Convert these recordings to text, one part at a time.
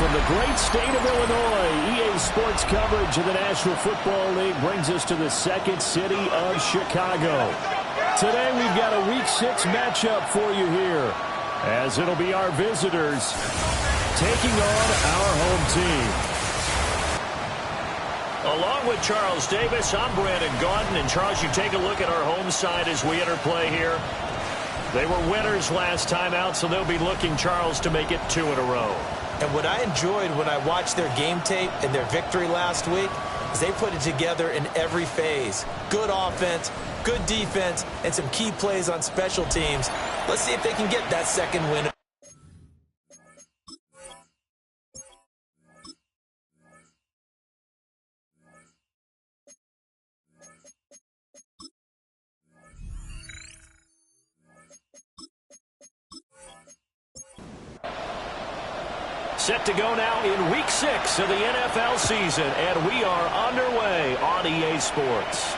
from the great state of Illinois, EA Sports coverage of the National Football League brings us to the second city of Chicago. Today we've got a Week 6 matchup for you here, as it'll be our visitors taking on our home team. Along with Charles Davis, I'm Brandon Gaudin. And Charles, you take a look at our home side as we enter play here. They were winners last time out, so they'll be looking, Charles, to make it 2 in a row. And what I enjoyed when I watched their game tape and their victory last week is they put it together in every phase. Good offense, good defense, and some key plays on special teams. Let's see if they can get that second win. Set to go now in Week 6 of the NFL season, and we are underway on EA Sports.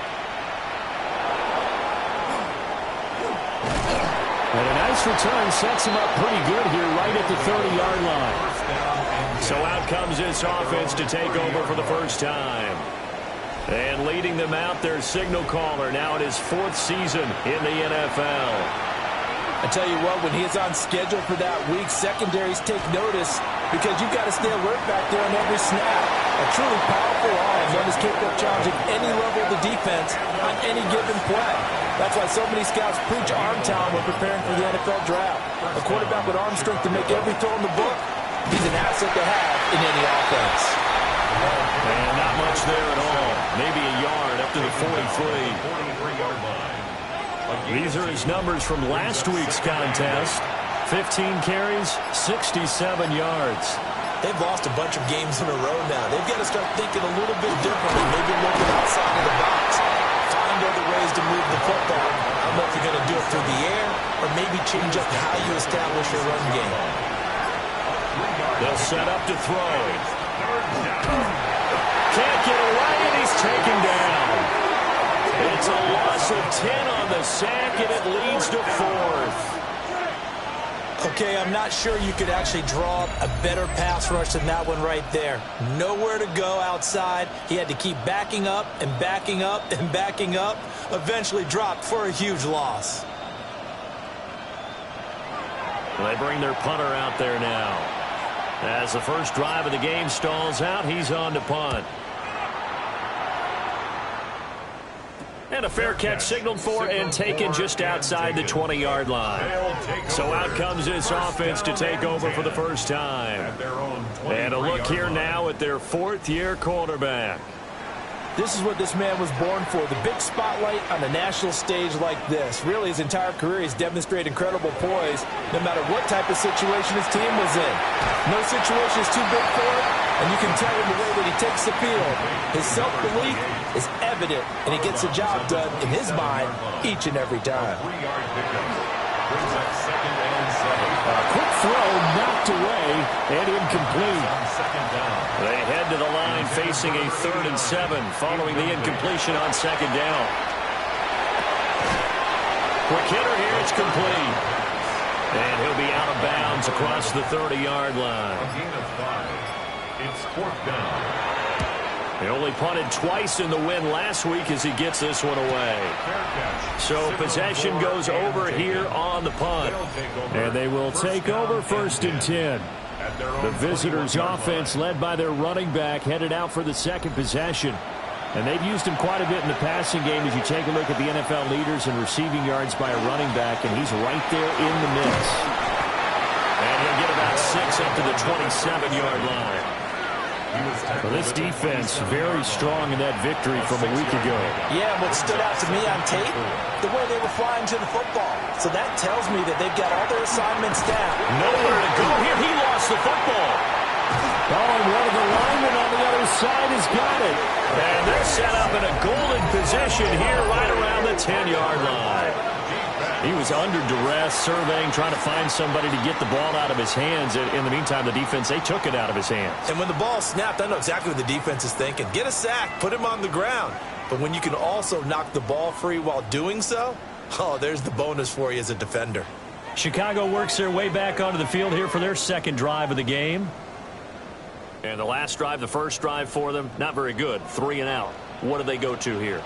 And a nice return sets him up pretty good here right at the 30-yard line. So out comes this offense to take over for the first time. And leading them out, their signal caller now in his 4th season in the NFL. I tell you what, when he's on schedule for that week, secondaries take notice because you've got to stay alert back there on every snap. A truly powerful arm, one is capable of challenging any level of the defense on any given play. That's why so many scouts preach arm talent when preparing for the NFL draft. A quarterback with arm strength to make every throw in the book, he's an asset to have in any offense. And not much there at all. Maybe a yard up to the 43-yard line. These are his numbers from last week's contest. 15 carries, 67 yards. They've lost a bunch of games in a row now. They've got to start thinking a little bit differently, maybe looking outside of the box. Find other ways to move the football. I don't know if you're going to do it through the air or maybe change up how you establish your run game. They'll set up to throw. Can't get away, and he's taken down. It's a loss of 10 on the sack, and it leads to 4th. Okay, I'm not sure you could actually draw up a better pass rush than that one right there. Nowhere to go outside. He had to keep backing up and backing up and backing up. Eventually dropped for a huge loss. They bring their punter out there now. As the first drive of the game stalls out, he's on to punt. And a fair catch signaled for and taken just outside the 20-yard line. So out comes this offense to take over for the first time. And a look here now at their 4th-year quarterback. This is what this man was born for, the big spotlight on the national stage like this. Really, his entire career, he's demonstrated incredible poise, no matter what type of situation his team was in. No situation is too big for him, and you can tell in the way that he takes the field. His self-belief is evident, and he gets the job done in his mind each and every time. Quick throw knocked away and incomplete. They head to the line facing a 3rd and 7 following the incompletion on 2nd down. Quick hitter here, it's complete. And he'll be out of bounds across the 30-yard line. A gain of 5. It's 4th down. He only punted twice in the win last week as he gets this one away. So possession goes over here on the punt. And they will take over 1st and 10. The visitors' offense, led by their running back, headed out for the second possession. And they've used him quite a bit in the passing game as you take a look at the NFL leaders in receiving yards by a running back, and he's right there in the mix. And he'll get about 6 up to the 27-yard line. Well, this defense very strong in that victory from a week ago. Yeah, what stood out to me on tape, the way they were flying to the football. So that tells me that they've got all their assignments down. Nowhere to go here. He lost the football. Oh, and one of the linemen on the other side has got it. And they're set up in a golden position here right around the 10-yard line. He was under duress, surveying, trying to find somebody to get the ball out of his hands. In the meantime, the defense, they took it out of his hands. And when the ball snapped, I know exactly what the defense is thinking. Get a sack, put him on the ground. But when you can also knock the ball free while doing so, oh, there's the bonus for you as a defender. Chicago works their way back onto the field here for their second drive of the game. And the last drive, the first drive for them, not very good. 3 and out. What do they go to here?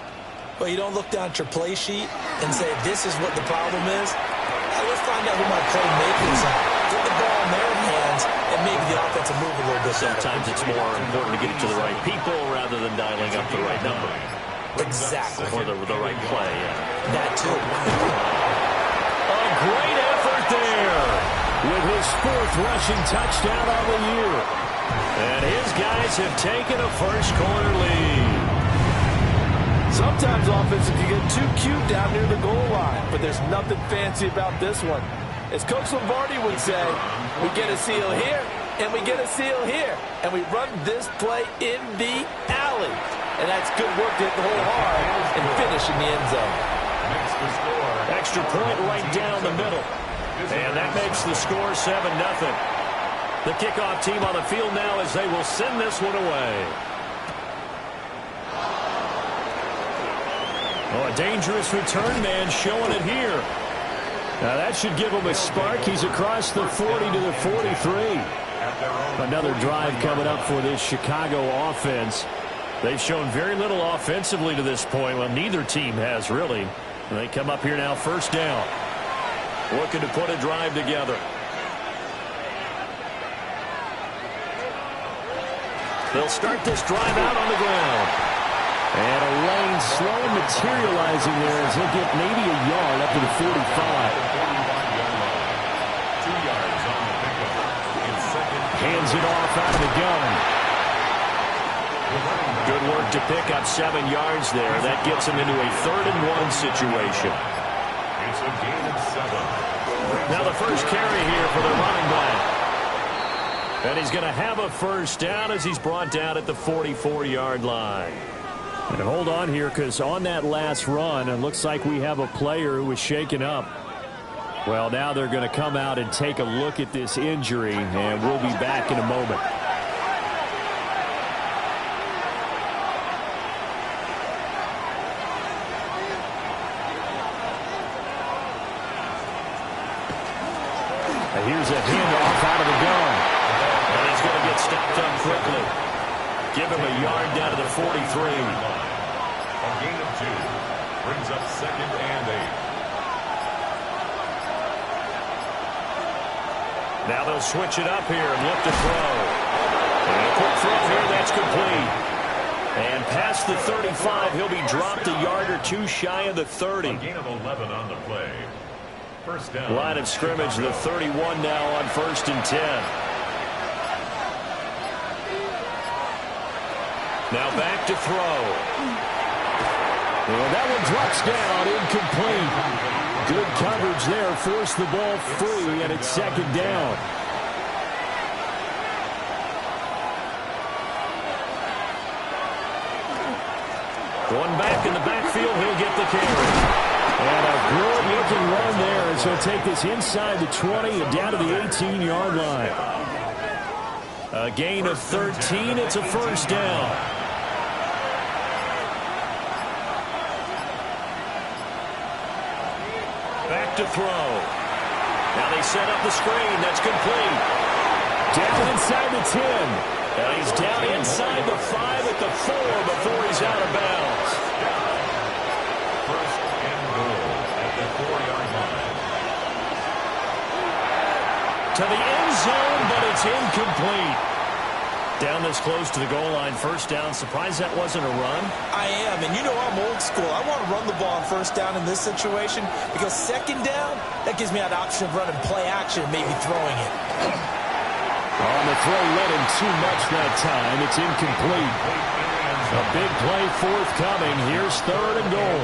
Well, you don't look down at your play sheet and say, this is what the problem is. Let's find out who my playmakers are. Get the ball in their hands, and maybe the offense will move a little bit. Sometimes it's more important to get it to the right people rather than dialing up the right number. Exactly. Or the right play, yeah. That too. A great effort there with his 4th rushing touchdown on the year. And his guys have taken a first-quarter lead. Sometimes offenses can get too cute down near the goal line, but there's nothing fancy about this one. As Coach Lombardi would say, we get a seal here, and we get a seal here, and we run this play in the alley. And that's good work to hit the hole hard and finish in the end zone. Extra point right down the middle. And that makes the score 7-0. The kickoff team on the field now as they will send this one away. Oh, a dangerous return man showing it here. Now that should give him a spark. He's across the 40 to the 43. Another drive coming up for this Chicago offense. They've shown very little offensively to this point. Well, neither team has really. They come up here now, first down. Looking to put a drive together. They'll start this drive out on the ground. And a lane slow materializing there as he'll get maybe a yard up to the 45. 2 yards on the pickup. Hands it off out of the gun. Good work to pick up 7 yards there. That gets him into a 3rd-and-1 situation. It's a gain of 7. Now the first carry here for the running back. And he's going to have a first down as he's brought down at the 44-yard line. And hold on here, because on that last run, it looks like we have a player who was shaken up. Well, now they're going to come out and take a look at this injury, and we'll be back in a moment. And here's a handoff out of the gun. And he's going to get stopped up quickly. Give him a yard down to the 43. A gain of 2 brings up 2nd and 8. Now they'll switch it up here and look to throw. And a quick throw here, that's complete. And past the 35, he'll be dropped a yard or 2 shy of the 30. A gain of 11 on the play. First down. Line of scrimmage, the 31 now on 1st and 10. Now back to throw. And that one drops down, incomplete. Good coverage there, forced the ball free, and it's 2nd down. Going back in the backfield, he'll get the carry. And a good-looking run there as he'll take this inside the 20 and down to the 18-yard line. A gain of 13, it's a first down. Back to throw. Now they set up the screen. That's complete. Down inside the 10. And he's down inside the 5 at the 4 before he's out of bounds. First and goal at the 4-yard line. To the end zone, but it's incomplete. Down this close to the goal line, first down. Surprised that wasn't a run? I am, and you know I'm old school. I want to run the ball on first down in this situation because 2nd down, that gives me that option of running play action and maybe throwing it. On the throw, let him too much that time. It's incomplete. A big play forthcoming. Here's 3rd and goal.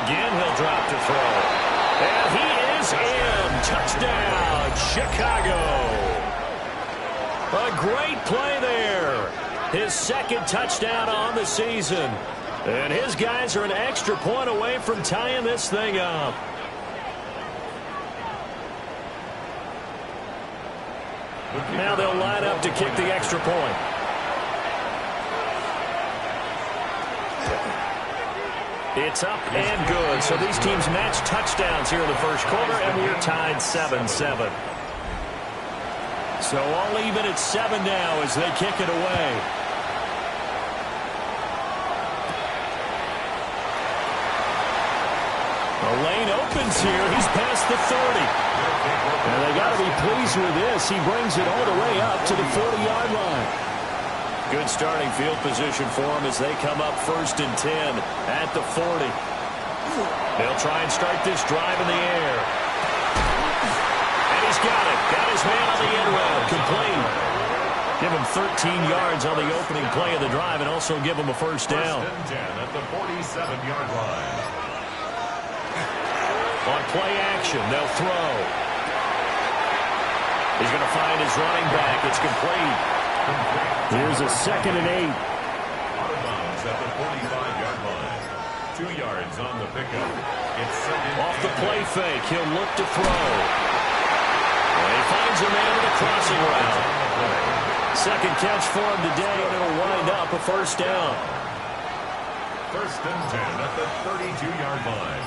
Again, he'll drop to throw. And he is in. Touchdown, Chicago. A great play there. His 2nd touchdown on the season. And his guys are an extra point away from tying this thing up. Now they'll line up to kick the extra point. It's up and good. So these teams match touchdowns here in the first quarter, and we're tied 7-7. So all even at 7 now as they kick it away. The lane opens here. He's past the 30. And they got to be pleased with this. He brings it all the way up to the 40-yard line. Good starting field position for him as they come up 1st and 10 at the 40. They'll try and start this drive in the air. And he's got it. Got his man on the end round. Complete. Give him 13 yards on the opening play of the drive and also give him a first down. 1st and 10 at the 47-yard line. On play action, they'll throw. He's going to find his running back. It's complete. Here's a 2nd and 8. Out of bounds at the 45-yard line. 2 yards on the pickup. It's 2nd. Off the play fake, he'll look to throw. And he finds a man in a crossing route. Second catch for him today, and it'll wind up a first down. 1st and 10 at the 32-yard line.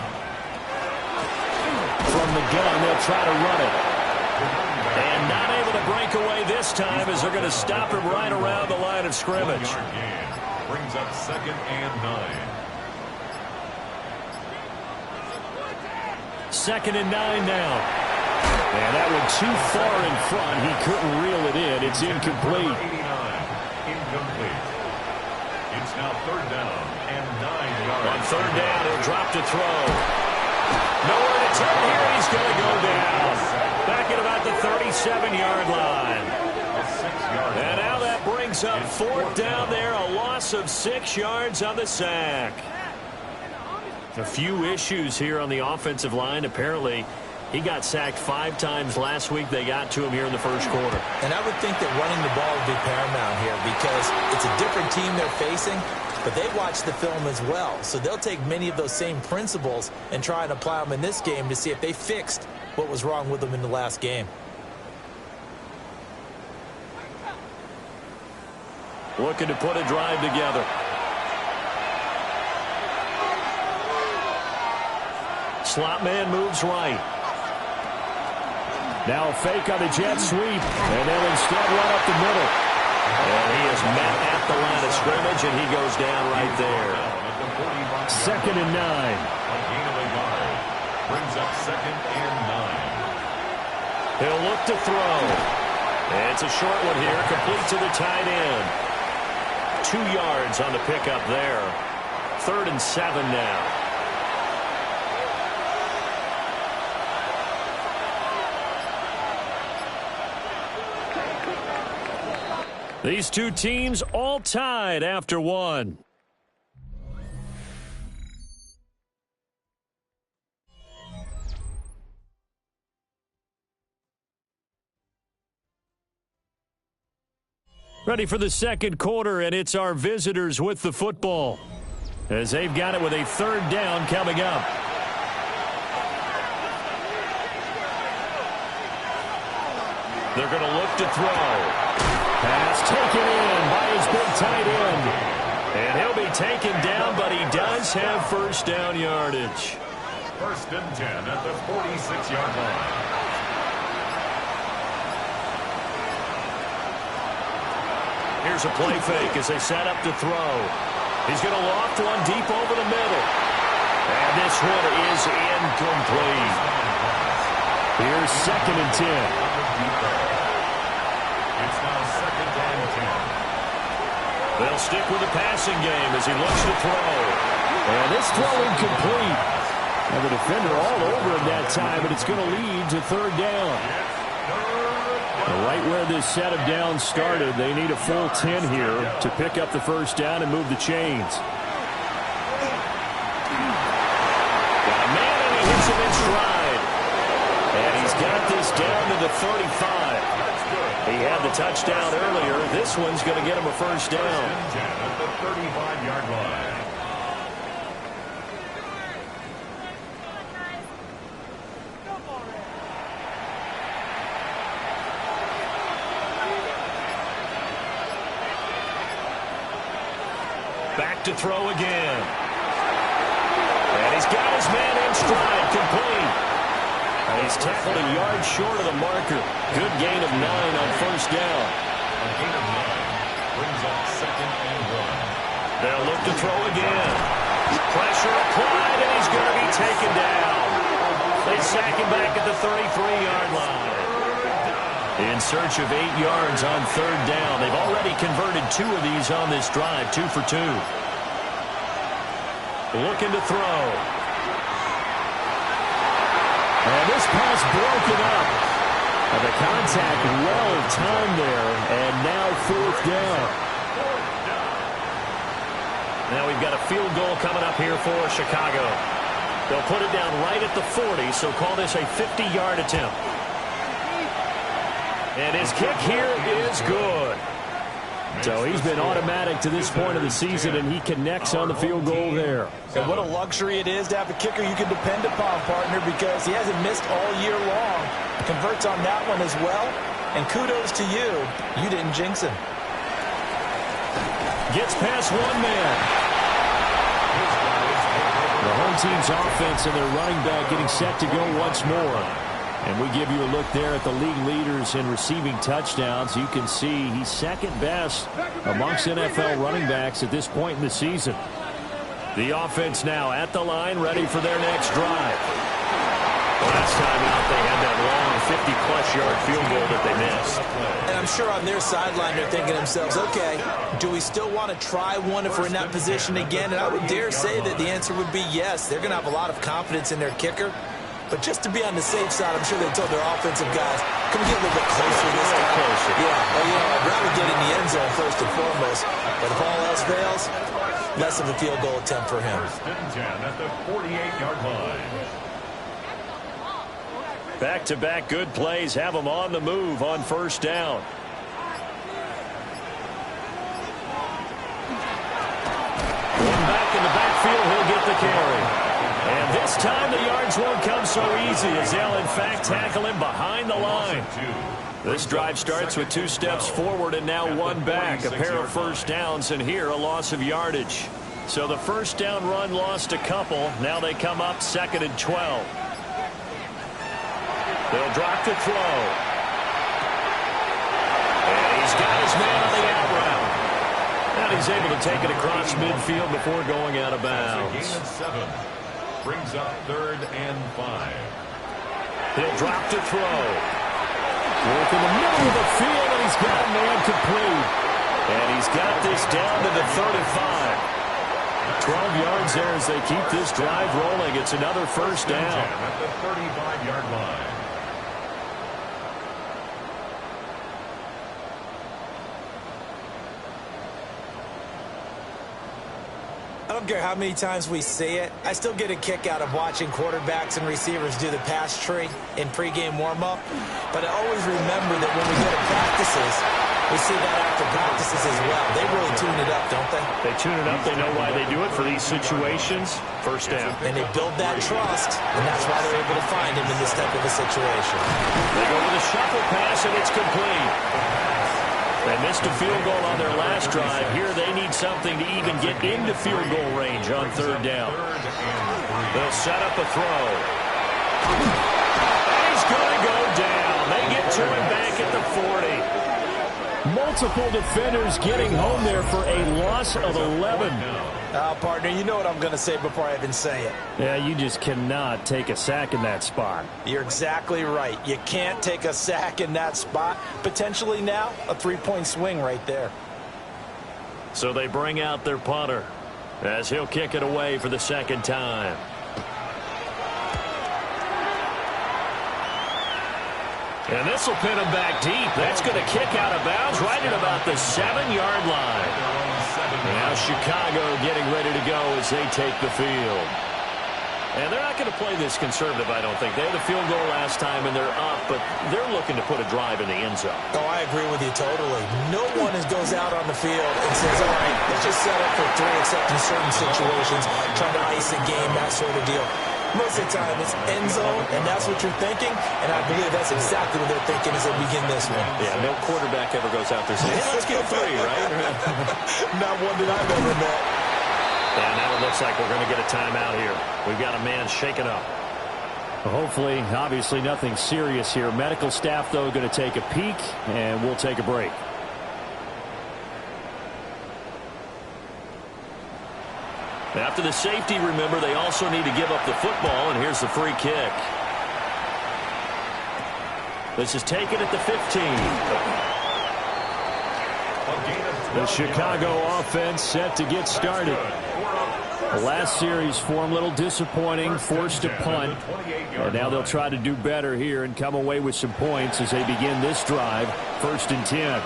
From the gun, they'll try to run it. And not able to break away this time as they're going to stop him right around the line of scrimmage. 1-yard gain. Brings up 2nd and 9. 2nd and 9 now. And that one too far in front. He couldn't reel it in. It's incomplete. 89. Incomplete. It's now 3rd down and 9 yards. On 3rd down, he'll drop to throw. Nowhere to turn here. He's going to go down. Back at about the 37-yard line. And now that brings up 4th down there. A loss of 6 yards on the sack. A few issues here on the offensive line. Apparently, he got sacked 5 times last week. They got to him here in the first quarter. And I would think that running the ball would be paramount here because it's a different team they're facing, but they watch the film as well. So they'll take many of those same principles and try and apply them in this game to see if they fixed what was wrong with them in the last game. Looking to put a drive together. Slot man moves right. Now a fake on the jet sweep. And they'll instead run up the middle. And he is met at the line of scrimmage, and he goes down right there. 2nd and 9. A gain of a yard. Brings up 2nd and 9. He'll look to throw. It's a short one here, complete to the tight end. 2 yards on the pickup there. 3rd and 7 now. These two teams all tied after one. Ready for the second quarter, and it's our visitors with the football as they've got it with a 3rd down coming up. They're going to look to throw. Pass taken in by his big tight end. And he'll be taken down, but he does have first down yardage. 1st and 10 at the 46-yard line. Here's a play fake as they set up to throw. He's going to loft one deep over the middle. And this one is incomplete. Here's 2nd and 10. It's now 2nd and 10. They'll stick with the passing game as he looks to throw. And this throw incomplete. And the defender all over him that time, but it's going to lead to 3rd down. And right where this set of downs started, they need a full 10 here to pick up the first down and move the chains. Got a man and he hits him in stride. And he's got this down to the 35. He had the touchdown earlier. This one's going to get him a first down. 1st and 10 at the 35-yard line. Back to throw again. And he's got his man in stride, complete. And he's tackled a yard short of the marker. Good gain of 9 on first down. A gain of 9 brings up 2nd and 1. They'll look to throw again. Pressure applied, and he's going to be taken down. They sack him back at the 33-yard line. In search of 8 yards on third down. They've already converted 2 of these on this drive, 2 for 2. Looking to throw. And this pass broken up. And the contact well timed there, and now 4th down. Now we've got a field goal coming up here for Chicago. They'll put it down right at the 40, so call this a 50-yard attempt. And his kick here is good. So he's been automatic to this point of the season, and he connects on the field goal there. And what a luxury it is to have a kicker you can depend upon, partner, because he hasn't missed all year long. Converts on that one as well. And kudos to you. You didn't jinx him. Gets past one man. The home team's offense and their running back getting set to go once more. And we give you a look there at the league leaders in receiving touchdowns. You can see he's second best amongst NFL running backs at this point in the season. The offense now at the line, ready for their next drive. Last time out, they had that long 50-plus yard field goal that they missed. And I'm sure on their sideline they're thinking to themselves, okay, do we still want to try one if we're in that position again? And I would dare say that the answer would be yes. They're going to have a lot of confidence in their kicker. But just to be on the safe side, I'm sure they told their offensive guys, can we get a little bit closer this time? Closer. Yeah, well, you know, I'd rather get in the end zone first and foremost. But if all else fails, less of a field goal attempt for him. 1st and 10 at the 48-yard line. Back-to-back good plays have them on the move on first down. One back in the backfield, he'll get the carry. And this time the yards won't come so easy as they'll in fact tackle him behind the line. This drive starts with 2 steps forward and now 1 back. A pair of first downs and here a loss of yardage. So the first down run lost a couple. Now they come up 2nd and 12. They'll drop to throw. And he's got his man on the out route. And he's able to take it across midfield before going out of bounds. Gain of 7 brings up 3rd and 5. He'll drop to throw. Work in the middle of the field, and he's got a man complete. And he's got this down to the 35. 12 yards there as they keep this drive rolling. It's another first down. At the 35-yard line. I don't care how many times we see it. I still get a kick out of watching quarterbacks and receivers do the pass tree in pregame warm-up. But I always remember that when we go to practices, we see that after practices as well. They really tune it up, don't they? They tune it up. They know why they do it for these situations. First down. And they build that trust, and that's why they're able to find him in this type of a situation. They go with a shuffle pass, and it's complete. They missed a field goal on their last drive. Here they need something to even get into field goal range on third down. They'll set up a throw. And he's going to go down. They get to him back at the 40. Multiple defenders getting home there for a loss of 11. Partner, you know what I'm going to say before I even say it. Yeah, you just cannot take a sack in that spot. You're exactly right. You can't take a sack in that spot. Potentially now, a 3-point swing right there. So they bring out their punter as he'll kick it away for the second time. And this will pin him back deep. That's going to kick out of bounds right at about the 7-yard line. Now Chicago getting ready to go as they take the field. And they're not going to play this conservative, I don't think. They had a field goal last time, and they're up, but they're looking to put a drive in the end zone. Oh, I agree with you totally. No one goes out on the field and says, all right, let's just set up for 3, except in certain situations, trying to ice a game, that sort of deal. Most of the time, it's end zone, and that's what you're thinking, and I believe that's exactly what they're thinking as they begin this one. Yeah, no quarterback ever goes out there saying, hey, let's get 3, right? Not one that I've ever met. And now it looks like we're going to get a timeout here. We've got a man shaken up. Hopefully, obviously nothing serious here. Medical staff, though, going to take a peek, and we'll take a break. After the safety, remember, they also need to give up the football, and here's the free kick. This is taken at the 15. The Chicago offense set to get started. The last series for them, a little disappointing, forced a punt. And now they'll try to do better here and come away with some points as they begin this drive, 1st and 10.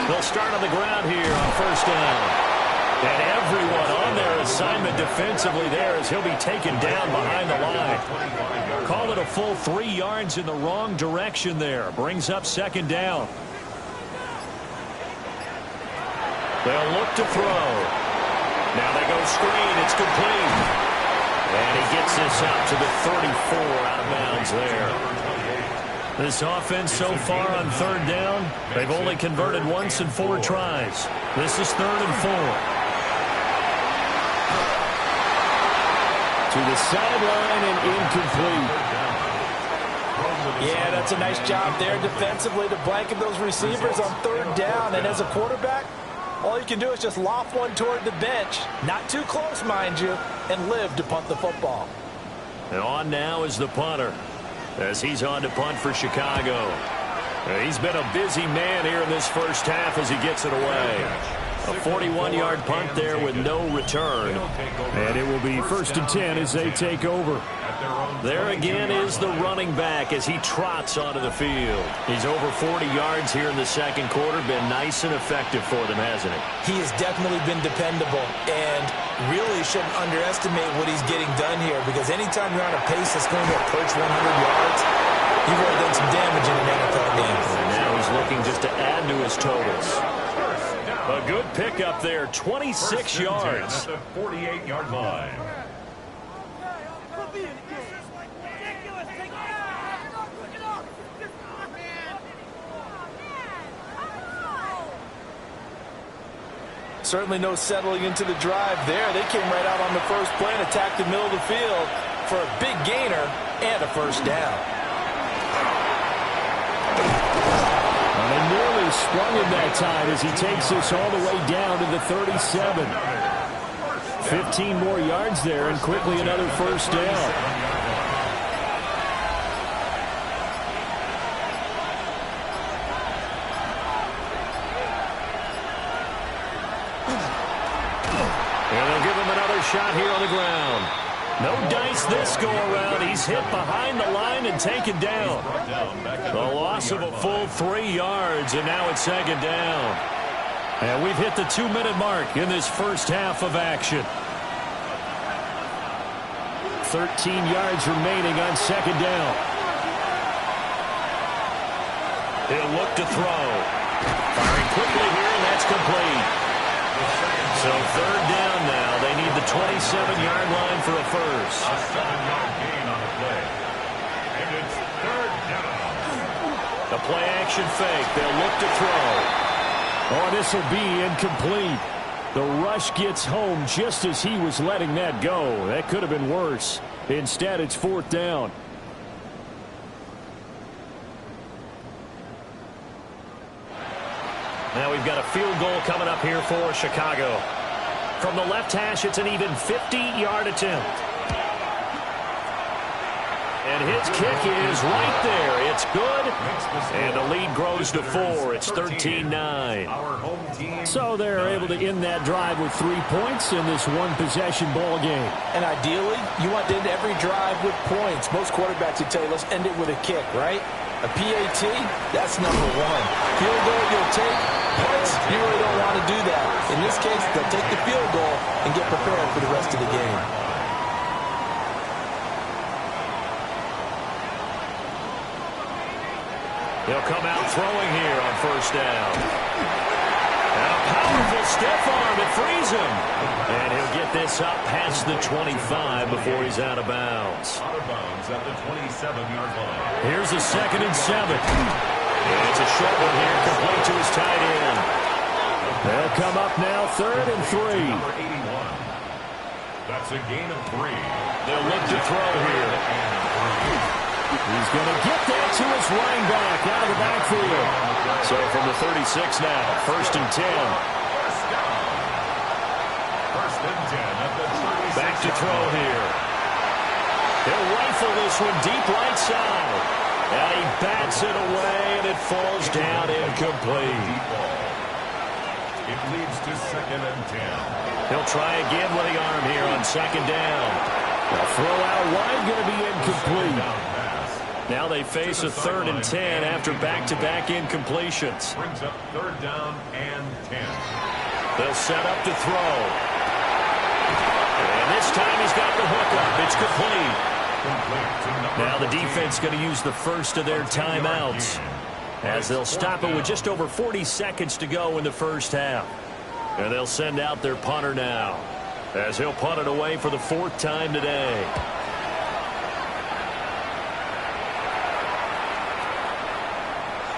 They'll start on the ground here on 1st down. And everyone on their assignment defensively there as he'll be taken down behind the line. Call it a full 3 yards in the wrong direction there. Brings up 2nd down. They'll look to throw. Now they go screen. It's complete. And he gets this out to the 34 out of bounds there. This offense so far on 3rd down, they've only converted once in 4 tries. This is 3rd and 4. To the sideline and incomplete. Yeah, that's a nice job there defensively to blanket those receivers on 3rd down. And as a quarterback, all you can do is just loft one toward the bench. Not too close, mind you, and live to punt the football. And on now is the punter as he's on to punt for Chicago. He's been a busy man here in this first half as he gets it away. A 41-yard punt there with no return. And it will be 1st and 10 as they take over. There again is the running back as he trots onto the field. He's over 40 yards here in the 2nd quarter. Been nice and effective for them, hasn't he? He has definitely been dependable and really shouldn't underestimate what he's getting done here, because anytime you're on a pace that's going to approach 100 yards, you've already done some damage in an NFL game. And now he's looking just to add to his totals. A good pickup there, 26 yards. At the 48-yard line. Certainly no settling into the drive there. They came right out on the first play and attacked the middle of the field for a big gainer and a 1st down. And they nearly sprung him that time as he takes this all the way down to the 37. 15 more yards there and quickly another 1st down. Shot here on the ground. No dice this go around. He's hit behind the line and taken down. The loss of a full 3 yards, and now it's 2nd down. And we've hit the 2-minute mark in this first half of action. 13 yards remaining on 2nd down. He'll look to throw. Firing quickly here, and that's complete. So 3rd down now. They need the 27-yard line for a first. A 7-yard gain on the play. And it's 3rd down. The play action fake. They'll look to throw. Oh, this will be incomplete. The rush gets home just as he was letting that go. That could have been worse. Instead, it's 4th down. Now we've got a field goal coming up here for Chicago. From the left hash, it's an even 50-yard attempt. And his kick is right there. It's good. And the lead grows to 4. It's 13-9. So they're able to end that drive with 3 points in this one-possession ball game. And ideally, you want to end every drive with points. Most quarterbacks would tell you, let's end it with a kick, right? A PAT, that's number 1. Field goal you'll take. Points, you really don't want to do that. In this case, they'll take the field goal and get prepared for the rest of the game. He'll come out throwing here on 1st down. And a powerful stiff arm. It frees him. And he'll get this up past the 25 before he's out of bounds. Out of bounds at the 27-yard line. Here's a 2nd and 7. And it's a short one here, complete to his tight end. They'll come up now, 3rd and 3. Number 81. That's a gain of 3. They'll look to throw here. He's going to get that to his running back out of the backfield. So from the 36 now, 1st and 10. First and 10 at the 36. Back to throw here. He'll rifle this one deep right side. And he bats it away, and it falls down incomplete. It leads to 2nd and 10. He'll try again with the arm here on 2nd down. The throw out wide going to be incomplete. Now they face a 3rd and 10 after back-to-back incompletions. Brings up 3rd down and 10. They'll set up to throw. And this time he's got the hook up. It's complete. Now the defense going to use the first of their timeouts, as they'll stop it with just over 40 seconds to go in the first half. And they'll send out their punter now, as he'll punt it away for the 4th time today.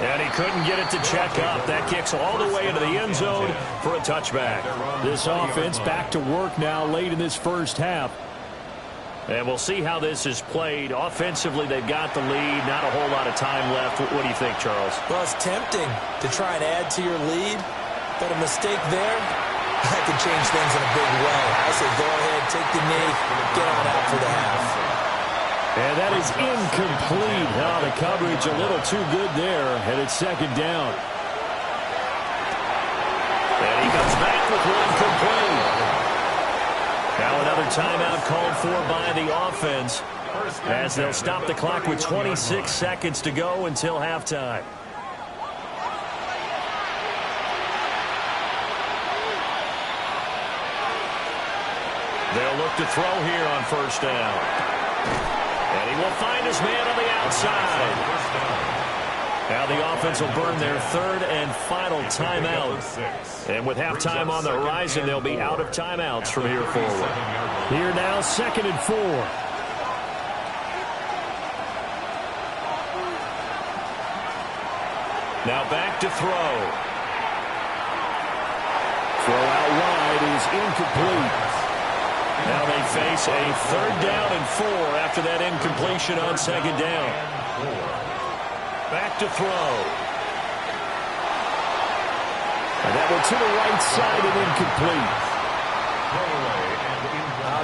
And he couldn't get it to check up. That kicks all the way into the end zone for a touchback. This offense back to work now late in this first half. And we'll see how this is played. Offensively, they've got the lead. Not a whole lot of time left. What do you think, Charles? Well, it's tempting to try and add to your lead, but a mistake there, that could change things in a big way. I say go ahead, take the knee, get on out for the half. And that is incomplete. Now the coverage a little too good there, and it's 2nd down. And he comes back with one complete. Now another timeout called for by the offense, as they'll stop the clock with 26 seconds to go until halftime. They'll look to throw here on 1st down. And he will find his man on the outside. Now the offense will burn their 3rd and final timeout. And with halftime on the horizon, they'll be out of timeouts from here forward. Here now, 2nd and 4. Now back to throw. Throw out wide is incomplete. Now they face a 3rd down and 4 after that incompletion on 2nd down. Back to throw. And that one to the right side and incomplete.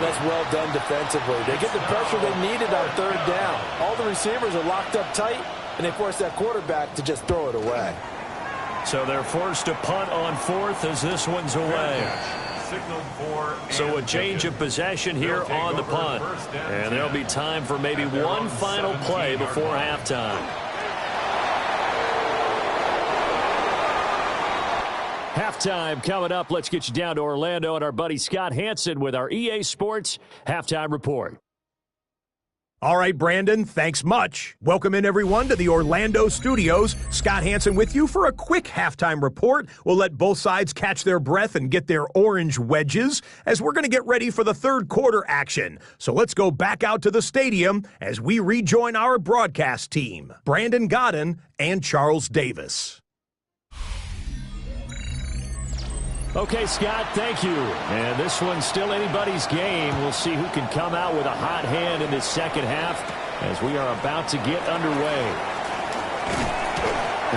That's well done defensively. They get the pressure they needed on 3rd down. All the receivers are locked up tight, and they force that quarterback to just throw it away. So they're forced to punt on 4th as this one's away. So a change of possession here on the punt. And there'll be time for maybe one final play before halftime. Halftime coming up. Let's get you down to Orlando and our buddy Scott Hansen with our EA Sports Halftime Report. All right, Brandon, thanks much. Welcome in, everyone, to the Orlando studios. Scott Hansen with you for a quick halftime report. We'll let both sides catch their breath and get their orange wedges as we're going to get ready for the 3rd quarter action. So let's go back out to the stadium as we rejoin our broadcast team, Brandon Godden and Charles Davis. Okay, Scott, thank you. And this one's still anybody's game. We'll see who can come out with a hot hand in this 2nd half as we are about to get underway.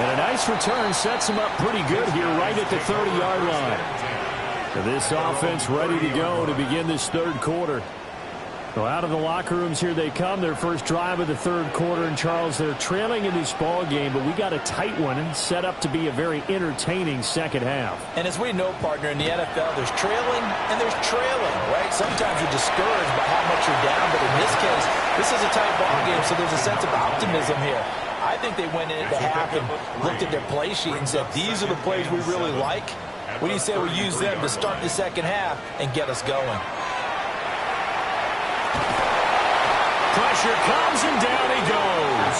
And a nice return sets him up pretty good here right at the 30-yard line. This offense ready to go to begin this 3rd quarter. So out of the locker rooms here they come, their first drive of the 3rd quarter. And Charles, they're trailing in this ball game, but we got a tight one and set up to be a very entertaining 2nd half. And as we know, partner, in the NFL, there's trailing and there's trailing, right? Sometimes you're discouraged by how much you're down, but in this case, this is a tight ball game, so there's a sense of optimism here. I think they went into half and looked at their play sheet and said, these are the plays we really like. What do you say we use them to start the 2nd half and get us going? Pressure comes and down he goes.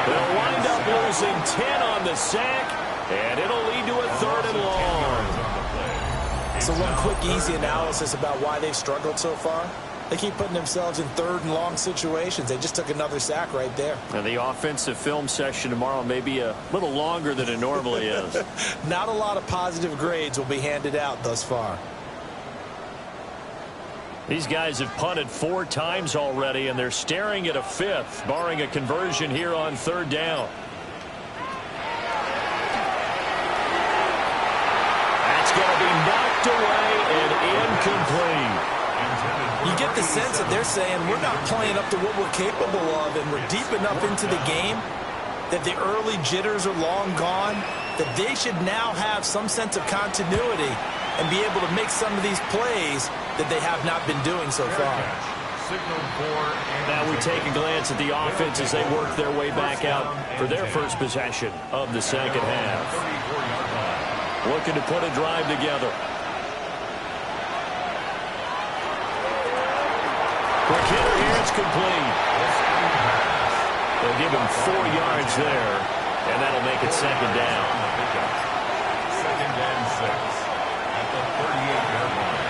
They'll wind up losing 10 on the sack, and it'll lead to a 3rd and long. So one quick, easy analysis about why they've struggled so far. They keep putting themselves in third and long situations. They just took another sack right there. And the offensive film session tomorrow may be a little longer than it normally is. Not a lot of positive grades will be handed out thus far. These guys have punted 4 times already, and they're staring at a 5th, barring a conversion here on 3rd down. That's going to be knocked away and incomplete. You get the sense that they're saying we're not playing up to what we're capable of, and we're deep enough into the game that the early jitters are long gone, that they should now have some sense of continuity and be able to make some of these plays that they have not been doing so far. Now we take a glance at the offense as they work their way back out for their first possession of the second half. Looking to put a drive together. Quick hitter here, it's complete. They'll give him 4 yards there, and that'll make it 2nd down. 2nd and 6 at the 38-yard line.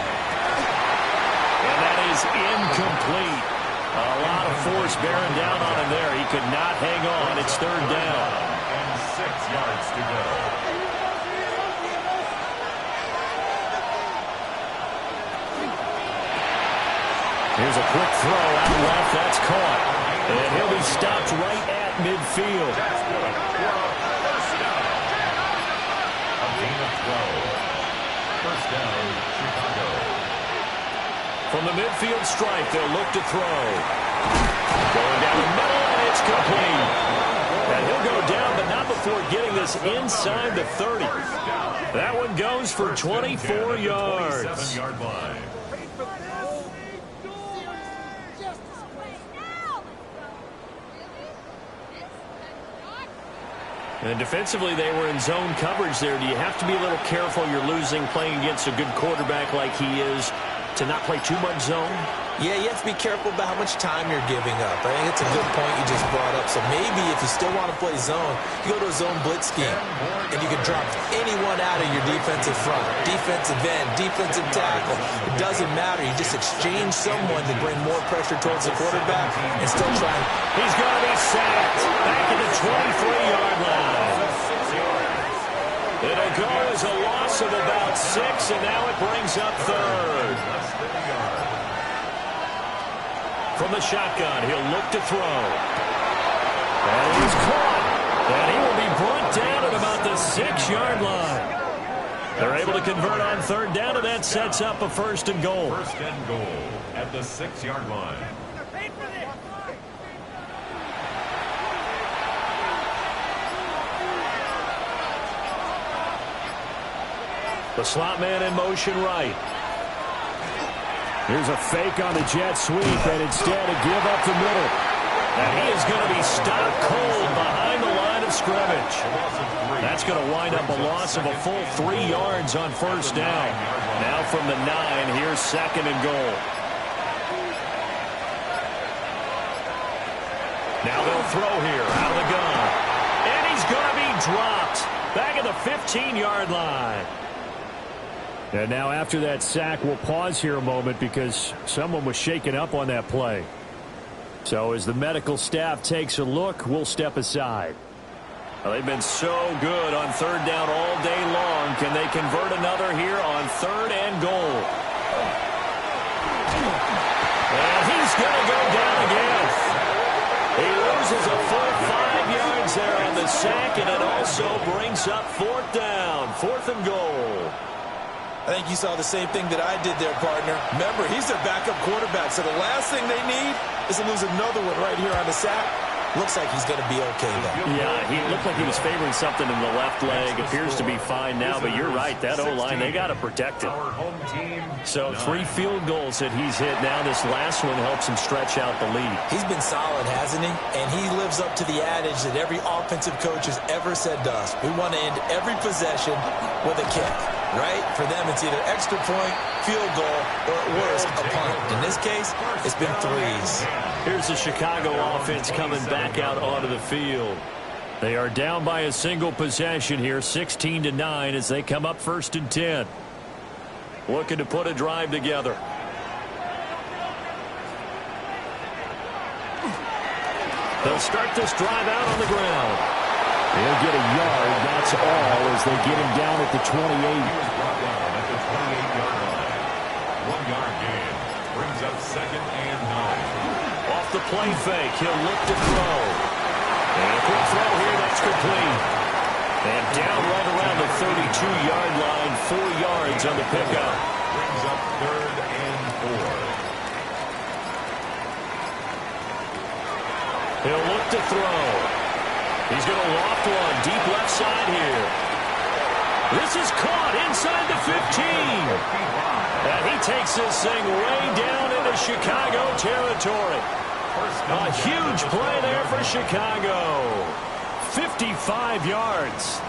And that is incomplete. A lot of force bearing down on him there. He could not hang on. It's 3rd down. And 6 yards to go. Here's a quick throw out left. That's caught. And he'll be stopped right at midfield. A gain of 12. First down, Chicago. From the midfield stripe, they'll look to throw. Going down the middle, and it's complete. And he'll go down, but not before getting this inside the 30. That one goes for 24 yards. 27-yard line. And defensively, they were in zone coverage there. Do you have to be a little careful you're losing playing against a good quarterback like he is to not play too much zone? Yeah, you have to be careful about how much time you're giving up. I think it's a good point you just brought up. So maybe if you still want to play zone, you go to a zone blitz scheme, and you can drop anyone out of your defensive front, defensive end, defensive tackle. It doesn't matter. You just exchange someone to bring more pressure towards the quarterback and still try. He's going to be sacked back at the 23-yard line. It'll go as a loss of about 6, and now it brings up 3rd. From the shotgun, he'll look to throw. And he's caught. And he will be brought down at about the 6-yard line. They're able to convert on 3rd down, and that sets up a 1st and goal. 1st and goal at the 6-yard line. The slot man in motion right. Here's a fake on the jet sweep, and instead a give up the middle. And he is going to be stopped cold behind the line of scrimmage. That's going to wind up a loss of a full 3 yards on 1st down. Now from the 9, here's 2nd and goal. Now they'll throw here out of the gun. And he's going to be dropped back at the 15-yard line. And now after that sack, we'll pause here a moment because someone was shaken up on that play. So as the medical staff takes a look, we'll step aside. Well, they've been so good on 3rd down all day long. Can they convert another here on 3rd and goal? And he's going to go down again. He loses a full 5 yards there on the sack, and it also brings up 4th down, 4th and goal. I think you saw the same thing that I did there, partner. Remember, he's their backup quarterback, so the last thing they need is to lose another one right here on the sack. Looks like he's going to be okay, though. Yeah, he looked like he was favoring something in the left leg. Appears to be fine now, but you're right. That O-line, they got to protect it. So 3 field goals that he's hit now. This last one helps him stretch out the lead. He's been solid, hasn't he? And he lives up to the adage that every offensive coach has ever said to us. We want to end every possession with a kick, right? For them, it's either extra point, field goal, or at worst, a punt. In this case, it's been 3s. Here's the Chicago offense coming back out onto the field. They are down by a single possession here, 16-9, as they come up 1st and 10. Looking to put a drive together. They'll start this drive out on the ground. He'll get a yard, that's all, as they get him down at the 28. He was brought down at the 28-yard line. 1 yard gain brings up 2nd and 9. Off the play fake, he'll look to throw. And a quick throw here, that's complete. And down right around the 32-yard line, 4 yards on the pickup. Brings up 3rd and 4. He'll look to throw. He's going to loft one deep left side here. This is caught inside the 15. And he takes this thing way down into Chicago territory. A huge play there for Chicago. 55 yards.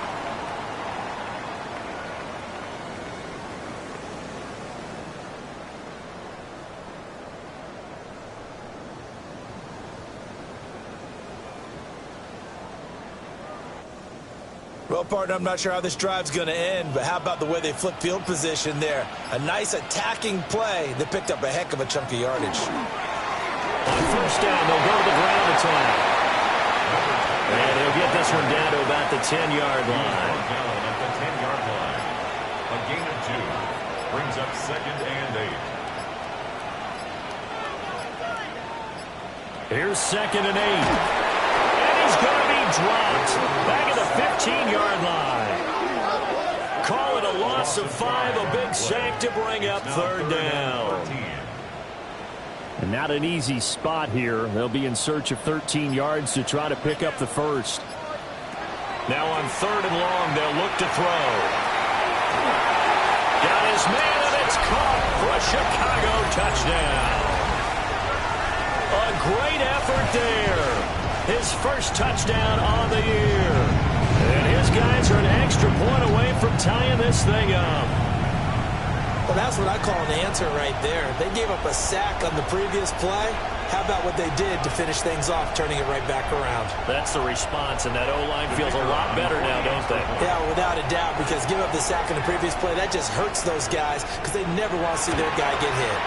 Well, partner, I'm not sure how this drive's going to end, but how about the way they flip field position there? A nice attacking play that picked up a heck of a chunk of yardage. On first down, they'll go to the ground attack. And he'll get this one down to about the 10-yard line. Down at the 10-yard line. A gain of 2 brings up 2nd and 8. Here's 2nd and 8. And he's going to be dropped back at the 15-yard line. Call it a loss of 5, a big sack to bring up 3rd down. And not an easy spot here. They'll be in search of 13 yards to try to pick up the first. Now on 3rd and long, they'll look to throw. Got his man, and it's caught for a Chicago touchdown. A great effort there. His first touchdown on the year. And his guys are an extra point away from tying this thing up. Well, that's what I call an answer right there. They gave up a sack on the previous play. How about what they did to finish things off, turning it right back around? That's the response, and that O-line feels a lot better now, don't they? Yeah, without a doubt, because giving up the sack on the previous play, that just hurts those guys because they never want to see their guy get hit.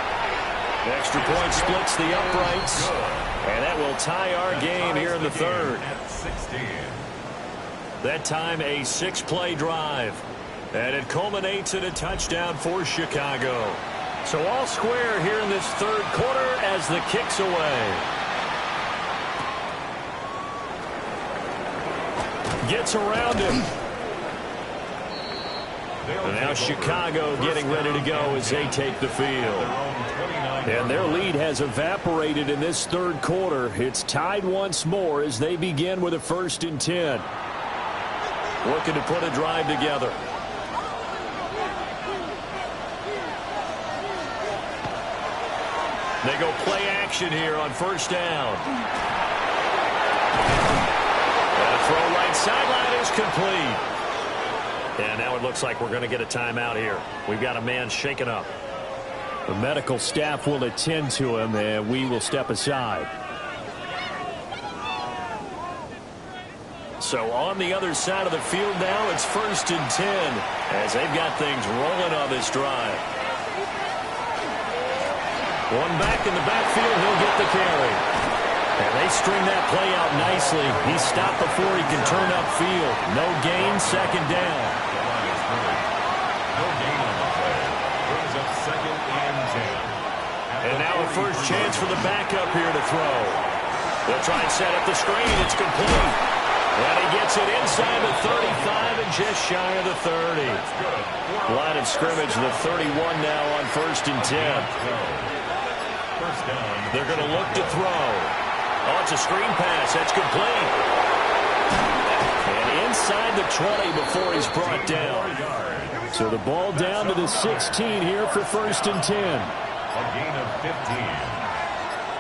Extra point splits the uprights, and that will tie our game here in the 3rd. That time a 6-play drive. And it culminates in a touchdown for Chicago. So all square here in this 3rd quarter as the kick's away. Gets around him. And now Chicago getting ready to go as they take the field. And their lead has evaporated in this 3rd quarter. It's tied once more as they begin with a 1st and 10. Looking to put a drive together. They go play action here on 1st down. And a throw right sideline is complete. And now it looks like we're going to get a timeout here. We've got a man shaken up. The medical staff will attend to him, and we will step aside. So on the other side of the field now, it's 1st and 10 as they've got things rolling on this drive. One back in the backfield, he'll get the carry. And they string that play out nicely. He's stopped before he can turn upfield. No gain, 2nd down. No gain on the play. Brings up 2nd and 10. And now a first chance for the backup here to throw. They'll try and set up the screen. It's complete. And he gets it inside the 35 and just shy of the 30. Line of scrimmage, the 31 now on 1st and 10. They're going to look to throw. Oh, it's a screen pass. That's complete. And inside the 20 before he's brought down. So the ball down to the 16 here for 1st and 10. A gain of 15.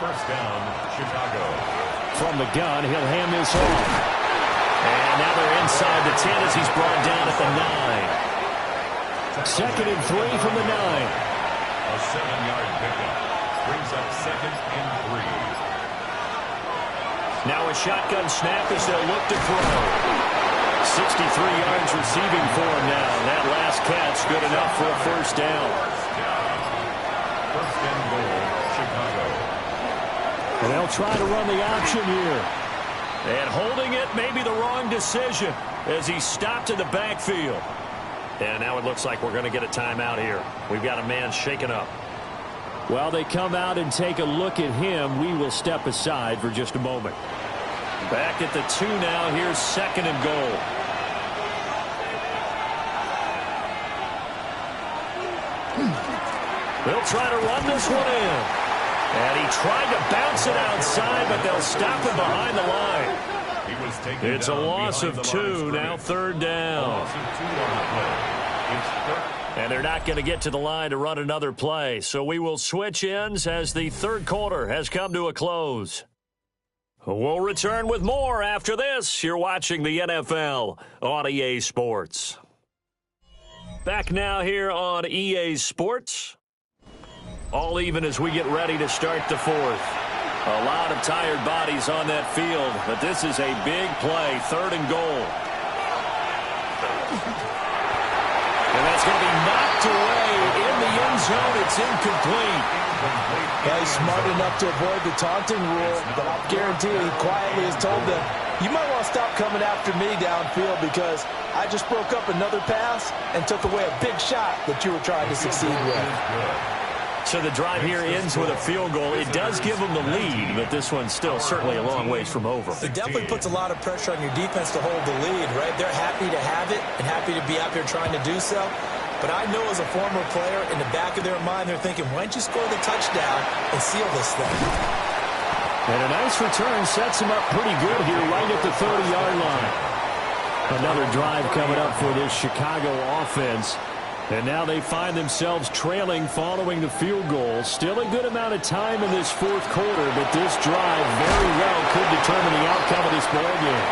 1st down, Chicago. From the gun, he'll hand this off. And now they're inside the 10 as he's brought down at the 9. 2nd and 3 from the 9. A 7-yard pickup. Brings up 2nd and 3. Now a shotgun snap as they'll look to throw. 63 yards receiving for him now. That last catch good enough for a 1st down. 1st and goal, Chicago. And they'll try to run the option here. And holding it may be the wrong decision as he stopped in the backfield. And now it looks like we're going to get a timeout here. We've got a man shaken up. While they come out and take a look at him, we will step aside for just a moment. Back at the 2 now. Here's 2nd and goal. They'll try to run this one in. And he tried to bounce it outside, but they'll stop him behind the line. It's a loss of 2, now 3rd down. And they're not going to get to the line to run another play, so we will switch ends as the 3rd quarter has come to a close. We'll return with more after this. You're watching the NFL on EA Sports. Back now here on EA Sports. All even as we get ready to start the 4th. A lot of tired bodies on that field, but this is a big play, 3rd and goal. And that's going to be knocked away in the end zone. It's incomplete. Yeah, he's smart enough to avoid the taunting rule, but I'll guarantee he quietly has told them, you might want to stop coming after me downfield because I just broke up another pass and took away a big shot that you were trying to succeed with. So the drive here ends with a field goal. It does give them the lead, but this one's still certainly a long ways from over. It definitely puts a lot of pressure on your defense to hold the lead, right? They're happy to have it and happy to be out there trying to do so. But I know as a former player, in the back of their mind, they're thinking, why don't you score the touchdown and seal this thing? And a nice return sets him up pretty good here right at the 30-yard line. Another drive coming up for this Chicago offense. And now they find themselves trailing following the field goal. Still a good amount of time in this 4th quarter, but this drive very well could determine the outcome of this ball game.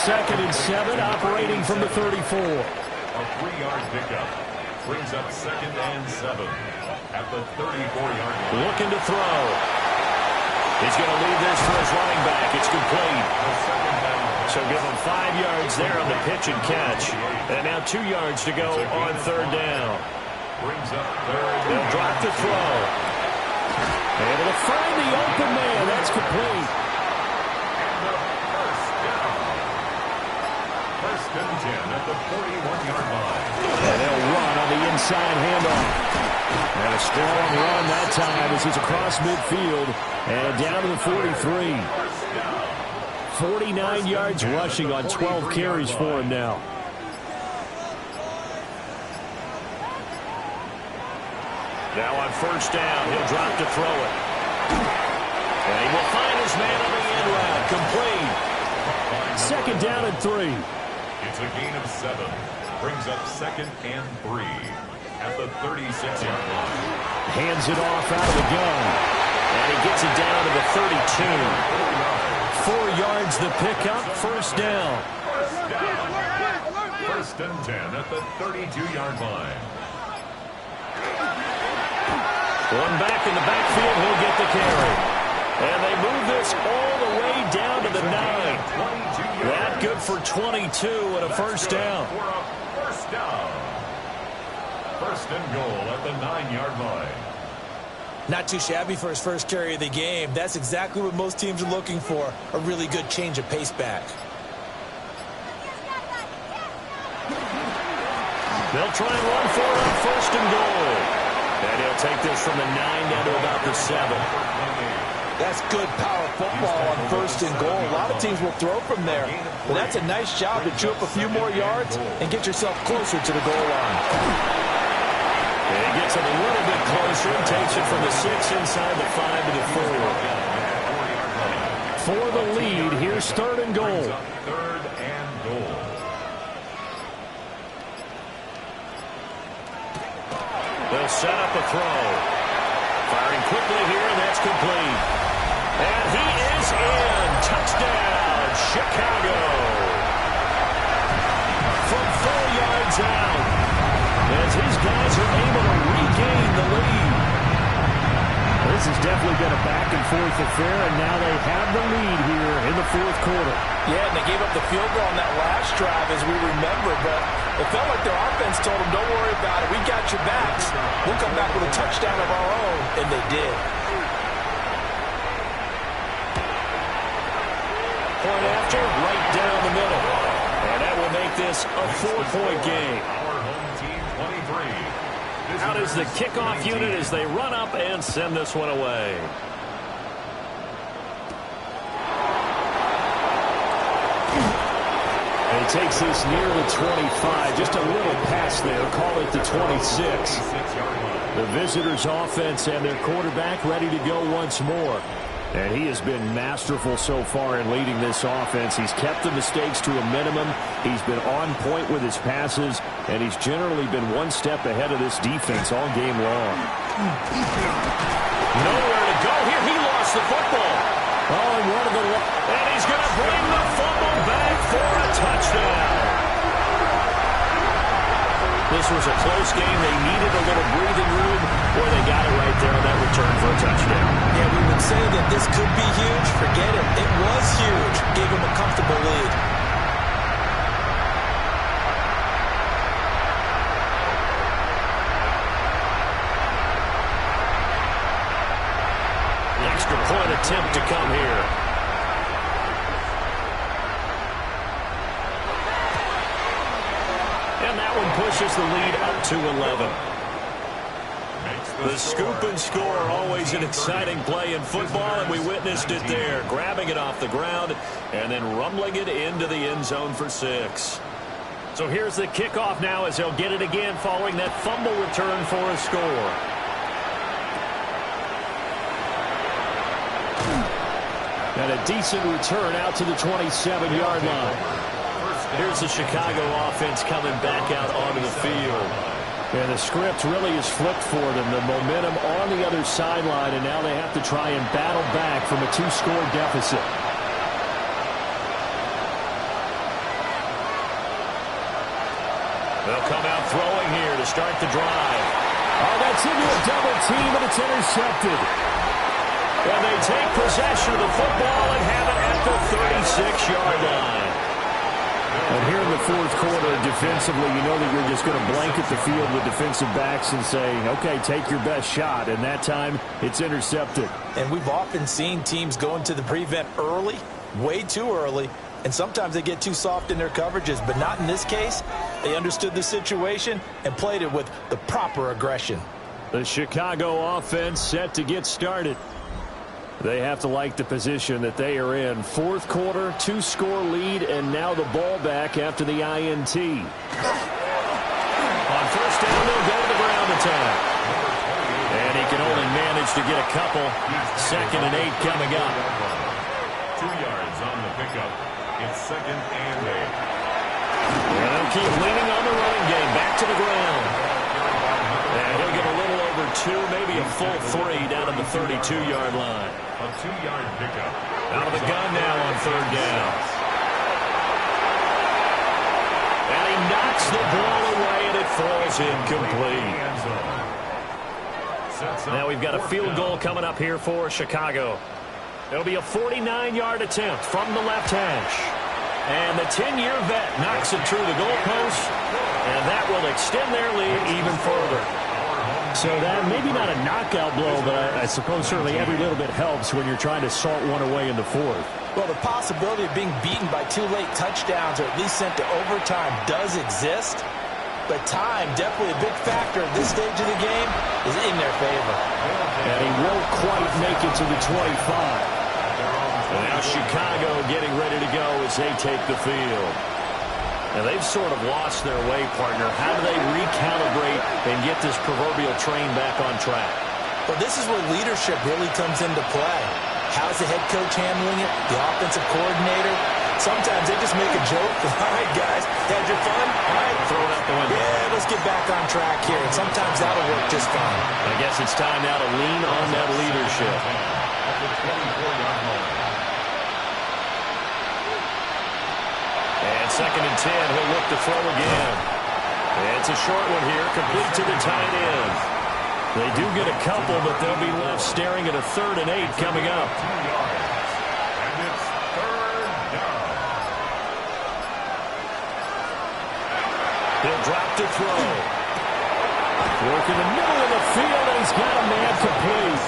2nd and 7, operating from the 34. A 3-yard pickup brings up 2nd and 7 at the 34-yard line. Looking to throw. He's going to leave this for his running back. It's complete. So give him 5 yards there on the pitch and catch. And now 2 yards to go on 3rd down. They'll drop the throw. Able to find the open man. That's complete. First and 10 at the 41-yard line. And they'll run on the inside handoff. And a strong run that time as he's across midfield and down to the 43. 49 yards rushing on 12 carries for him now. Now on 1st down, he'll drop to throw it. And he will find his man on the end route. Complete. 2nd down and 3. It's a gain of 7. Brings up 2nd and 3 at the 36-yard line. Hands it off out of the gun. And he gets it down to the 32. 4 yards the pickup, 1st down. First and 10 at the 32-yard line. One back in the backfield, he'll get the carry. And they move this all the way down to the 9. That good for 22 and a 1st down. First down. 1st and goal at the 9-yard line. Not too shabby for his first carry of the game. That's exactly what most teams are looking for, a really good change of pace back. They'll try and run for it on 1st and goal. And he'll take this from the 9 down to about the 7. That's good power football on 1st and goal. A lot of teams will throw from there. But that's a nice job to chew up a few more yards and get yourself closer to the goal line. He gets it a little bit closer and takes it from the 6 inside the 5 to the 4. For the lead, here's 3rd and goal. 3rd and goal. They'll set up a throw. Firing quickly here, and that's complete. And he is in. Touchdown, Chicago. From 4 yards out. As his guys are able to regain the lead. This has definitely been a back-and-forth affair, and now they have the lead here in the 4th quarter. Yeah, and they gave up the field goal on that last drive, as we remember, but it felt like their offense told them, don't worry about it, we got your backs. We'll come back with a touchdown of our own, and they did. point after, right down the middle. And that will make this a 4-point game. Our home team 23. Out is the kickoff unit as they run up and send this one away. And he takes this near the 25. Just a little pass there. Call it the 26. The visitors' offense and their quarterback ready to go once more. And he has been masterful so far in leading this offense. He's kept the mistakes to a minimum. He's been on point with his passes, and he's generally been one step ahead of this defense all game long. Nowhere to go here. He lost the football. Oh, and he's going to bring the fumble back for a touchdown. This was a close game. They needed a little breathing room, where they got it right there on that return for a touchdown. Yeah, we would say that this could be huge. Forget it. It was huge. Gave him a comfortable lead. The extra point attempt to come here. Pushes the lead up to 11. The scoop and score, always an exciting play in football, and we witnessed it there. Grabbing it off the ground and then rumbling it into the end zone for 6. So here's the kickoff now as they'll get it again following that fumble return for a score. And a decent return out to the 27-yard line. Here's the Chicago offense coming back out onto the field. And the script really is flipped for them. The momentum on the other sideline, and now they have to try and battle back from a 2-score deficit. They'll come out throwing here to start the drive. Oh, that's into a double team, and it's intercepted. And they take possession of the football and have it at the 36-yard line. And here in the fourth quarter, defensively, you know that you're just going to blanket the field with defensive backs and say, okay, take your best shot. And that time, it's intercepted. And we've often seen teams go into the prevent early, way too early, and sometimes they get too soft in their coverages. But not in this case. They understood the situation and played it with the proper aggression. The Chicago offense set to get started. They have to like the position that they are in. Fourth quarter, 2-score lead, and now the ball back after the INT. On first down, they'll go to the ground attack. And he can only manage to get a couple. 2nd and 8 coming up. 2 yards on the pickup. It's 2nd and 8. And they'll keep leaning on the running game. Back to the ground. And he'll get a little over 2, maybe a full 3 down at the 32-yard line. A 2-yard pickup. Out of the gun now on 3rd down. And he knocks the ball away, and it falls incomplete. Now we've got a field goal coming up here for Chicago. It'll be a 49-yard attempt from the left hash. And the 10-year vet knocks it through the goalpost, and that will extend their lead even further. So that maybe not a knockout blow, but I suppose certainly every little bit helps when you're trying to salt one away in the fourth. Well, the possibility of being beaten by 2 late touchdowns or at least sent to overtime does exist. But time, definitely a big factor at this stage of the game, is in their favor. And he won't quite make it to the 25. And now Chicago getting ready to go as they take the field. And they've sort of lost their way, partner. How do they recalibrate and get this proverbial train back on track? Well, this is where leadership really comes into play. How's the head coach handling it? The offensive coordinator? Sometimes they just make a joke. All right, guys, had your fun? All right, Throw it out the window. Yeah, let's get back on track here. And sometimes that'll work just fine. I guess it's time now to lean on that leadership. At the 24-yard line. And 2nd and 10, he'll look to throw again. It's a short one here, complete to the tight end. They do get a couple, but they'll be left staring at a 3rd and 8 coming up. 2 yards. And it's 3rd down. He'll drop to throw. Work in the middle of the field, and he's got a man complete.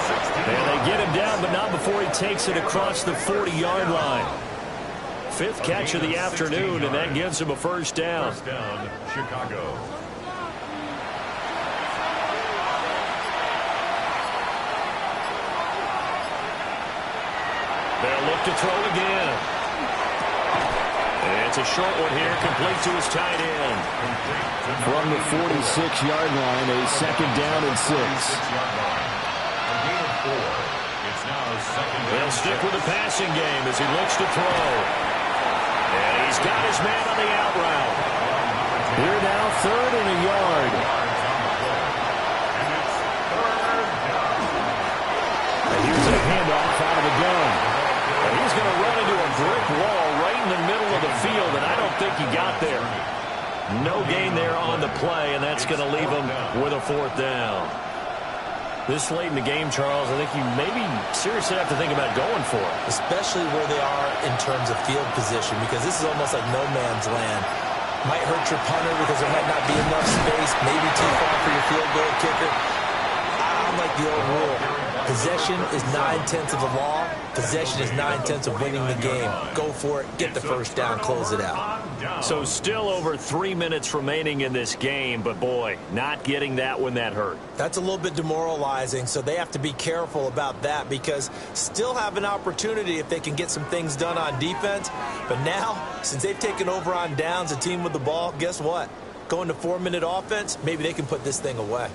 And they get him down, but not before he takes it across the 40-yard line. fifth catch of the afternoon, and that gives him a first down. First down, Chicago. They'll look to throw again. And it's a short one here, complete to his tight end. From the 46-yard line, a second down and 6. They'll stick with the passing game as he looks to throw. And he's got his man on the out route. Here now, 3rd and a yard. And here's a handoff out of the gun. And he's going to run into a brick wall right in the middle of the field, and I don't think he got there. No gain there on the play, and that's going to leave him with a 4th down. This late in the game, Charles, I think you maybe seriously have to think about going for it. Especially where they are in terms of field position, because this is almost like no man's land. Might hurt your punter because there might not be enough space, maybe too far for your field goal kicker. I like the old rule. Possession is 9/10 of the law. Possession is 9/10 of winning the game. Go for it, get the first down, close it out. So still over 3 minutes remaining in this game, but boy, not getting that when that hurt. That's a little bit demoralizing, so they have to be careful about that because still have an opportunity if they can get some things done on defense. But now, since they've taken over on downs, a team with the ball, guess what? Going to 4-minute offense, maybe they can put this thing away.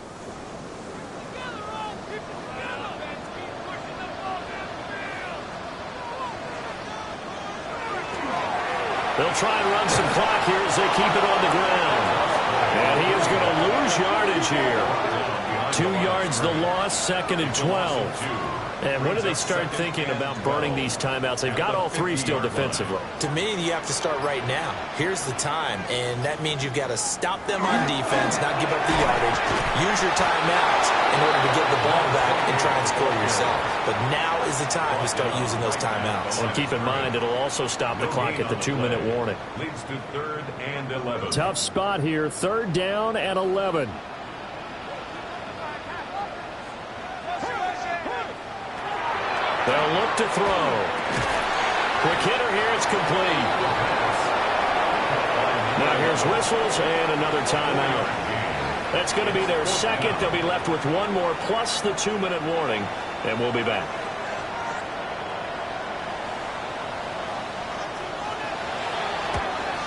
They'll try and run some clock here as they keep it on the ground. And he is going to lose yardage here. 2 yards the loss, 2nd and 12. And when do they start thinking about burning these timeouts? They've got all 3 still defensively. To me, you have to start right now. Here's the time, and that means you've got to stop them on defense, not give up the yardage. Use your timeouts in order to get the ball back and try and score yourself. But now is the time to start using those timeouts. And keep in mind, it'll also stop the clock at the 2-minute warning. Leads to 3rd and 11. Tough spot here, 3rd down and 11. They'll look to throw. Quick hitter here, it's complete. Now here's whistles and another timeout. That's going to be their second. They'll be left with 1 more plus the 2-minute warning, and we'll be back.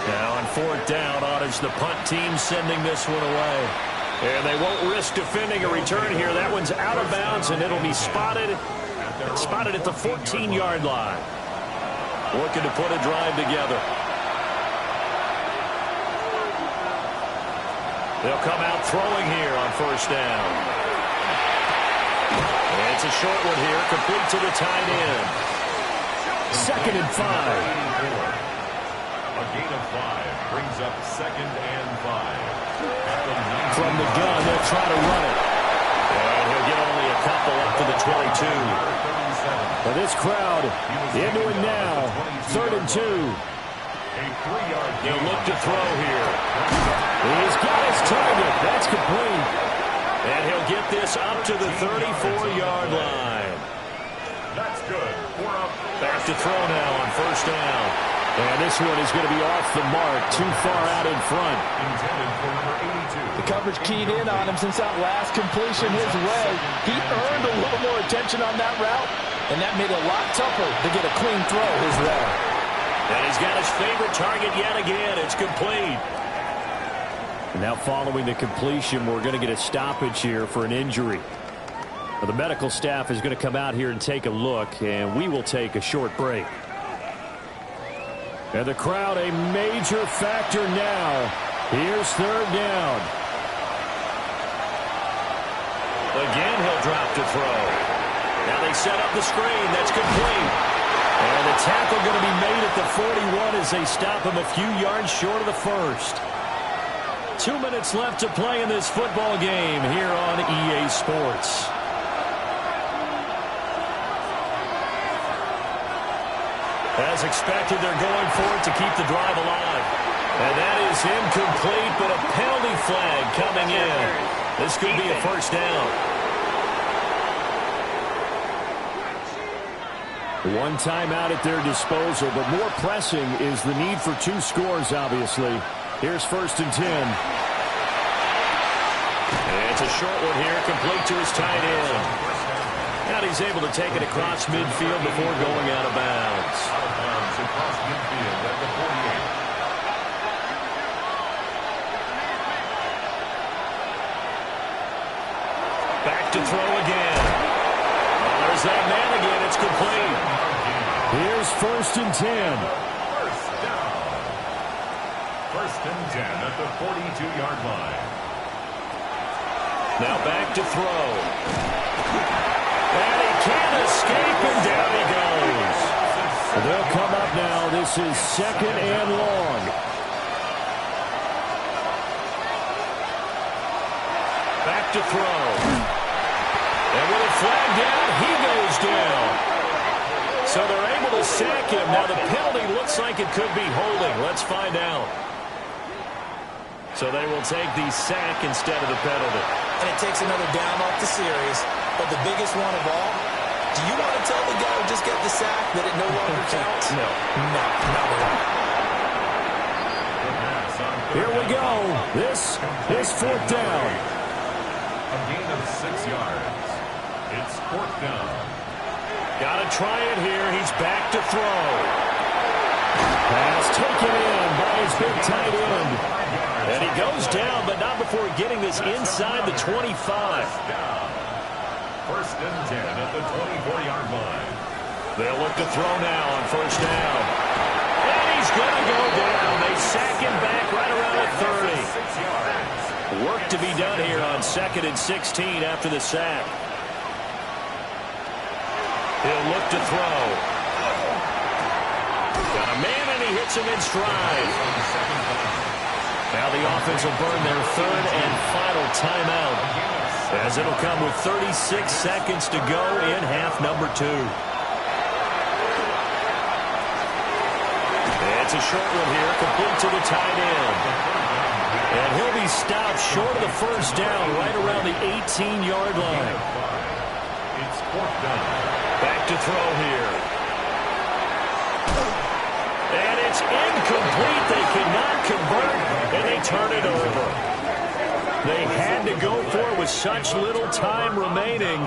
Now on 4th down, Otters, the punt team sending this one away. And they won't risk defending a return here. That one's out of bounds, and it'll be spotted at the 14-yard line. Looking to put a drive together. They'll come out throwing here on 1st down. And it's a short one here, complete to the tight end. 2nd and 5. A gain of 5 brings up 2nd and 5. From the gun, they'll try to run it. And he'll get only a couple up to the 22. But this crowd into it now. 3rd and 2. He'll look to throw here. He's got his target. That's complete. And he'll get this up to the 34-yard line. That's good. Back to throw now on 1st down. And this one is going to be off the mark, too far out in front. Intended for number 82. The coverage keyed in on him since that last completion his way. He earned a little more attention on that route, and that made it a lot tougher to get a clean throw his way. And he's got his favorite target yet again. It's complete. Now following the completion, we're going to get a stoppage here for an injury. Now, the medical staff is going to come out here and take a look, and we will take a short break. And the crowd a major factor now. Here's 3rd down. Again, he'll drop to throw. Now they set up the screen. That's complete. And the tackle going to be made at the 41 as they stop him a few yards short of the 1st. 2 minutes left to play in this football game here on EA Sports. As expected, they're going for it to keep the drive alive. And that is incomplete, but a penalty flag coming in. This could be a 1st down. One timeout at their disposal, but more pressing is the need for 2 scores, obviously. Here's 1st and 10. And it's a short one here, complete to his tight end. And he's able to take it across midfield before going out of bounds. Out of bounds across midfield at the 48. Back to throw again. There's that man again. It's complete. Here's 1st and 10. First down. 1st and 10 at the 42-yard line. Now back to throw. And he can't escape, and down he goes. They'll come up now. This is 2nd and long. Back to throw. And with a flag down, he goes down. So they're able to sack him. Now the penalty looks like it could be holding. Let's find out. So they will take the sack instead of the penalty. And it takes another down off the series. But the biggest one of all, do you want to tell the guy who just got the sack that it no longer counts? No, not at all. Here we go. This is 4th down. A gain of 6 yards. It's 4th down. Got to try it here. He's back to throw. Pass taken in by his big tight end. And he goes down, but not before getting this inside the 25. 1st and 10 at the 24-yard line. They'll look to throw now on 1st down. And he's going to go down. They sack him back right around the 30. Work to be done here on 2nd and 16 after the sack. He'll look to throw. Got a man, and he hits him in stride. Now the offense will burn their 3rd and final timeout, as it'll come with 36 seconds to go in half number 2. It's a short one here, complete to the tight end. And he'll be stopped short of the 1st down, right around the 18-yard line. It's 4th down. Back to throw here. And it's incomplete. They cannot convert, and they turn it over. They had to go for it with such little time remaining.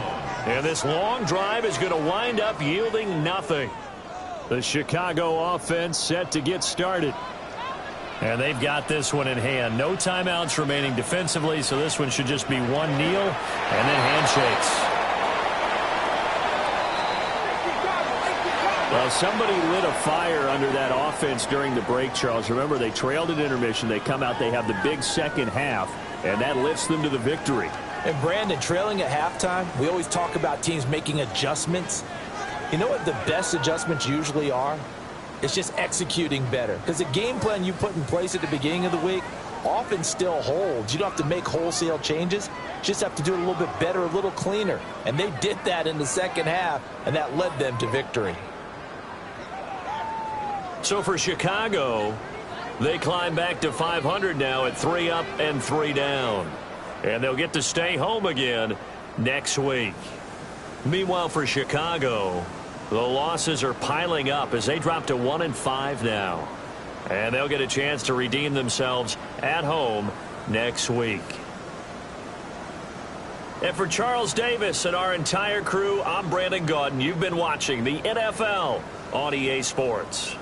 And this long drive is going to wind up yielding nothing. The Chicago offense set to get started. And they've got this one in hand. No timeouts remaining defensively, so this one should just be one kneel and then handshakes. Well, somebody lit a fire under that offense during the break, Charles. Remember, they trailed at intermission. They come out, they have the big second half, and that lifts them to the victory. And Brandon, trailing at halftime, we always talk about teams making adjustments. You know what the best adjustments usually are? It's just executing better. Because the game plan you put in place at the beginning of the week often still holds. You don't have to make wholesale changes. You just have to do it a little bit better, a little cleaner. And they did that in the second half, and that led them to victory. So for Chicago, they climb back to 500 now at 3 up and 3 down. And they'll get to stay home again next week. Meanwhile, for Chicago, the losses are piling up as they drop to 1-5 now. And they'll get a chance to redeem themselves at home next week. And for Charles Davis and our entire crew, I'm Brandon Gaudin. You've been watching the NFL on EA Sports.